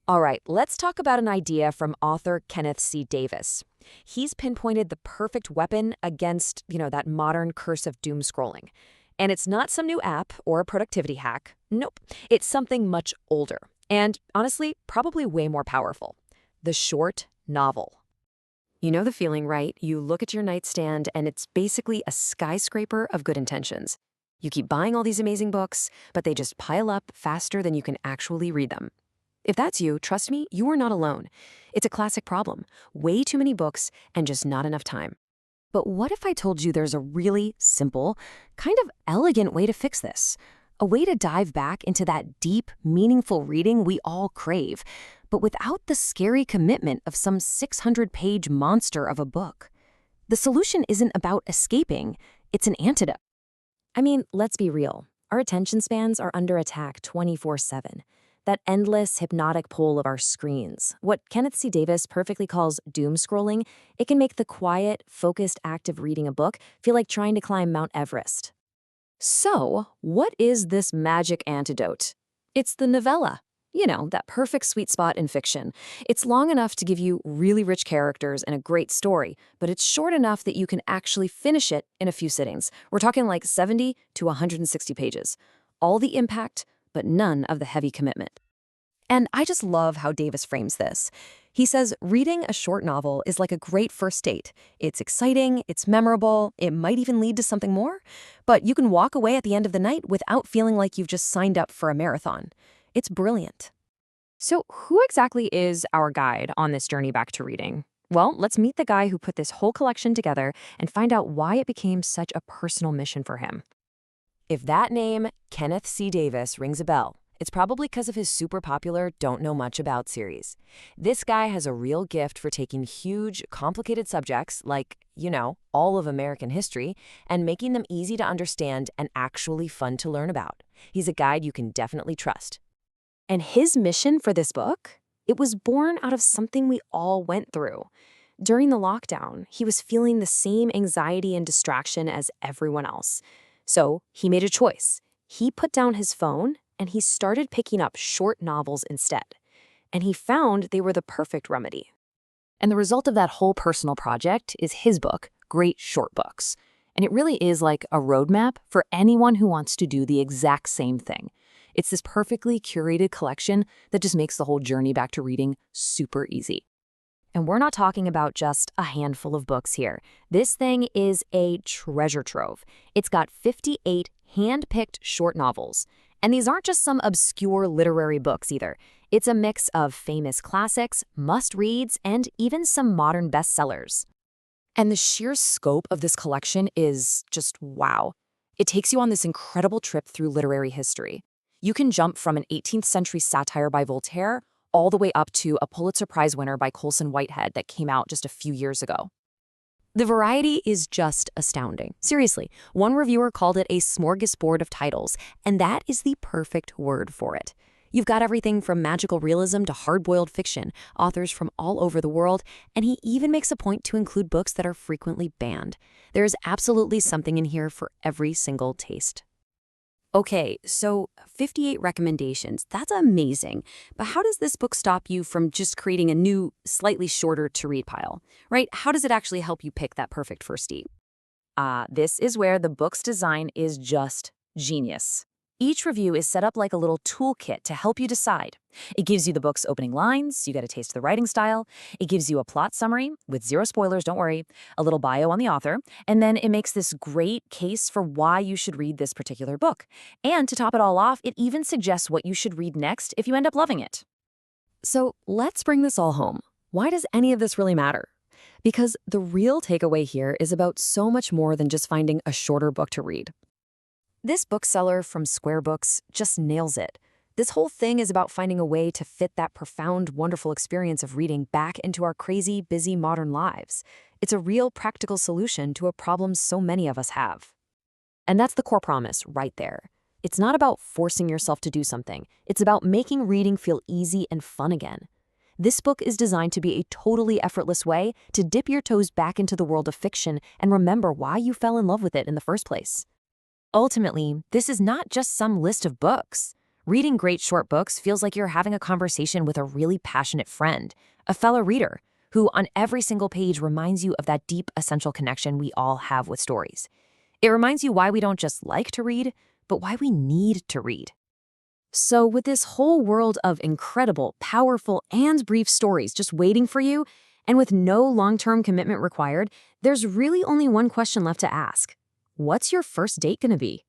All right, let's talk about an idea from author Kenneth C. Davis. He's pinpointed the perfect weapon against, that modern curse of doom scrolling. And it's not some new app or a productivity hack. Nope. It's something much older. And honestly, probably way more powerful. The short novel. You know the feeling, right? You look at your nightstand and it's basically a skyscraper of good intentions. You keep buying all these amazing books, but they just pile up faster than you can actually read them. If that's you, trust me, you are not alone. It's a classic problem. Way too many books and just not enough time. But what if I told you there's a really simple, kind of elegant way to fix this? A way to dive back into that deep, meaningful reading we all crave, but without the scary commitment of some 600-page monster of a book. The solution isn't about escaping, it's an antidote. I mean, let's be real. Our attention spans are under attack 24/7. That endless, hypnotic pull of our screens, what Kenneth C. Davis perfectly calls doom scrolling, it can make the quiet, focused act of reading a book feel like trying to climb Mount Everest. So, what is this magic antidote? It's the novella. That perfect sweet spot in fiction. It's long enough to give you really rich characters and a great story, but it's short enough that you can actually finish it in a few sittings. We're talking like 70 to 160 pages. All the impact, but none of the heavy commitment. And I just love how Davis frames this. He says reading a short novel is like a great first date. It's exciting, it's memorable, it might even lead to something more, but you can walk away at the end of the night without feeling like you've just signed up for a marathon. It's brilliant. So who exactly is our guide on this journey back to reading? Well, let's meet the guy who put this whole collection together and find out why it became such a personal mission for him. If that name, Kenneth C. Davis, rings a bell, it's probably because of his super popular Don't Know Much About series. This guy has a real gift for taking huge, complicated subjects like, all of American history and making them easy to understand and actually fun to learn about. He's a guide you can definitely trust. And his mission for this book? It was born out of something we all went through. During the lockdown, he was feeling the same anxiety and distraction as everyone else. So he made a choice. He put down his phone and he started picking up short novels instead. And he found they were the perfect remedy. And the result of that whole personal project is his book, Great Short Books. And it really is like a roadmap for anyone who wants to do the exact same thing. It's this perfectly curated collection that just makes the whole journey back to reading super easy. And we're not talking about just a handful of books here. This thing is a treasure trove. It's got 58 hand-picked short novels. And these aren't just some obscure literary books either. It's a mix of famous classics, must-reads, and even some modern bestsellers. And the sheer scope of this collection is just wow. It takes you on this incredible trip through literary history. You can jump from an 18th century satire by Voltaire all the way up to a Pulitzer Prize winner by Colson Whitehead that came out just a few years ago. The variety is just astounding. Seriously, one reviewer called it a smorgasbord of titles, and that is the perfect word for it. You've got everything from magical realism to hard-boiled fiction, authors from all over the world, and he even makes a point to include books that are frequently banned. There is absolutely something in here for every single taste. Okay, so 58 recommendations. That's amazing. But how does this book stop you from just creating a new, slightly shorter to-read pile, right? How does it actually help you pick that perfect first read? This is where the book's design is just genius. Each review is set up like a little toolkit to help you decide. It gives you the book's opening lines, you get a taste of the writing style, it gives you a plot summary, with zero spoilers, don't worry, a little bio on the author, and then it makes this great case for why you should read this particular book. And to top it all off, it even suggests what you should read next if you end up loving it. So let's bring this all home. Why does any of this really matter? Because the real takeaway here is about so much more than just finding a shorter book to read. This bookseller from Square Books just nails it. This whole thing is about finding a way to fit that profound, wonderful experience of reading back into our crazy, busy modern lives. It's a real practical solution to a problem so many of us have. And that's the core promise right there. It's not about forcing yourself to do something. It's about making reading feel easy and fun again. This book is designed to be a totally effortless way to dip your toes back into the world of fiction and remember why you fell in love with it in the first place. Ultimately, this is not just some list of books. Reading great short books feels like you're having a conversation with a really passionate friend, a fellow reader, who on every single page reminds you of that deep, essential connection we all have with stories. It reminds you why we don't just like to read, but why we need to read. So with this whole world of incredible, powerful, and brief stories just waiting for you, and with no long-term commitment required, there's really only one question left to ask. What's your first date gonna be?